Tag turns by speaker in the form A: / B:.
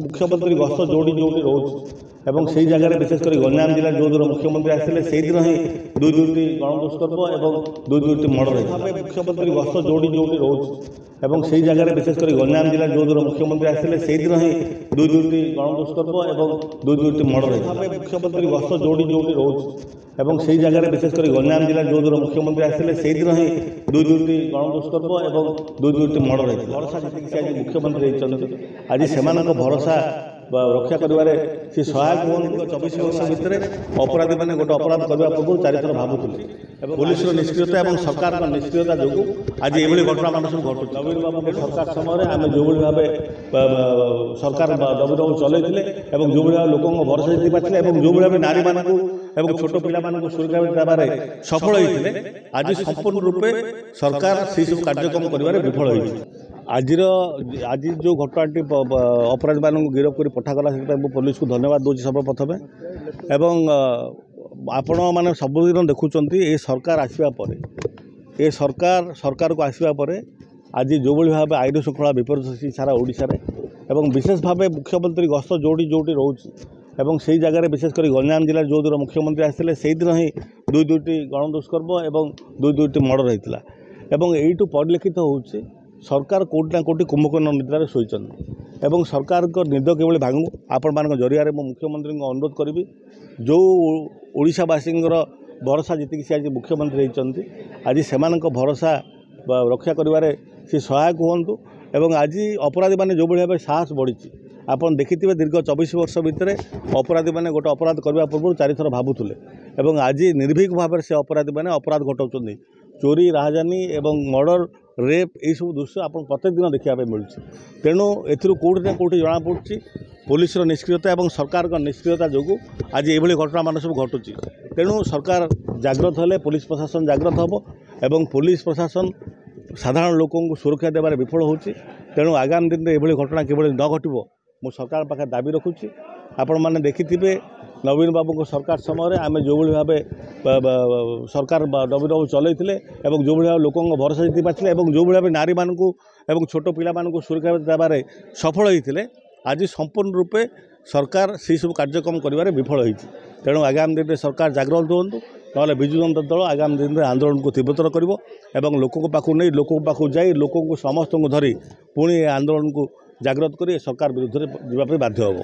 A: मुख्यमंत्री गस्त जोड़ी जोड़ी रोच से जगह विशेषकर गंजाम जिला जो दिन मुख्यमंत्री आसते से दिन ही दुई दुईटी गणदुष्कर्म और दुई दुईटी मर्डर भाव मुख्यमंत्री गस्त जोड़ी जोड़ी रोच से जगह विशेषकर गंजाम जिला जो दिन मुख्यमंत्री आसते से दिन ही दुई दुईटी गणदुष्कर्म और दुई दुईटी मर्डर भाव मुख्यमंत्री गस्त जोड़ी जोड़ी रोच से जगह विशेषकर गंजाम जिला जो दिन मुख्यमंत्री आसते से दिन ही दुई दुईटी गणदुष्कर्म और दुई दुईटी मर्डर भरोसा जीत आज मुख्यमंत्री आज से भरोसा रक्षा कर सहायक हूँ 24 वर्ष भितर अपराधी मैंने गोटे अपराध करने पूर्व 4 थर भावुले पुलिस निष्क्रियता और सरकार निष्क्रियता जो आज ये घटना मान सब घटू नवीन बाबू सरकार समय आम जो भाव सरकार नवीन बाबू चलते जो भाव लोक भरोसा जीति पार्टी जो भाव नारी मानू छोट पिला सुरक्षा देवार सफल होते आज संपूर्ण रूपे सरकार से सब कार्यक्रम कर विफल होती आज जो घटनाटी अपराधी मान गिरफ कर पठागला से पुलिस को धन्यवाद दूसरी सर्वप्रथमे एवं आपण मैंने सबुदिन देखुं ये सरकार आसवा ये सरकार को आसवा आज जो भाव आईन श्रृंखला विपर्य सारा ओडिशा एवं विशेष भाव मुख्यमंत्री गस्त जोड़ी जोड़ी रोच से जगह विशेषकर गंजाम जिला जो दिन मुख्यमंत्री आसते से दिन ही दुई दुईटी गणदुष्कर्म और दुई दुईटी मर्डर होता यू परिलक्षित होची सरकार कोटी ना कोटी कुंभकर्ण निद्रा शोचन एवं सरकार को निद किभली भांगू आपण मान जरिया मुख्यमंत्री को अनुरोध करी जो ओडिशावासी भरोसा जीतिक सी आज मुख्यमंत्री होती आज से भरोसा रक्षा कर सहायक हूँ एवं आज अपराधी मैंने जो भाव साहस बढ़ी आपड़ देखिए दीर्घ 24 वर्ष भितर अपराधी मैंने गोटे अपराध करने पूर्व 4 थर भावुले आज निर्भीक भाव से अपराधी मैंने अपराध घटाऊँ चोरी राजधानी एवं मर्डर रेप यह सब दृश्य आप प्रत्येक दिन देखा मिलूँ तेणु एकोटी ना कौटी जमापड़ी पुलिस निष्क्रियता और सरकार निष्क्रियता जो आज ये घटना मान सब घटू तेणु सरकार जाग्रत हेले पुलिस प्रशासन जाग्रत हम एवं पुलिस प्रशासन साधारण लोक सुरक्षा देवार विफल होती तेणु आगामी दिन में ये घटना किभली न घटो मु सरकार पाखे दाबी रखुच्छी आपण मैंने देखिथे नवीन बाबू सरकार समय आम जो भाव सरकार नवीन बाबू चलते जो भाव लोक भरोसा जीति पार्टी जो भाव नारी मानू छोट पिला सुरक्षा देवार सफल होते आज संपूर्ण रूपे सरकार से सब कार्यक्रम कर विफल होती तेणु आगामी दिन में सरकार जागृत हूँ ना विजु जनता दल आगामी दिन में आंदोलन को तीव्रतर कर लोक पाक नहीं लोक पाक जाई लोक समस्त धरी पुणी आंदोलन को जागृत कर सरकार विरुद्ध जावाई बाध्य होब।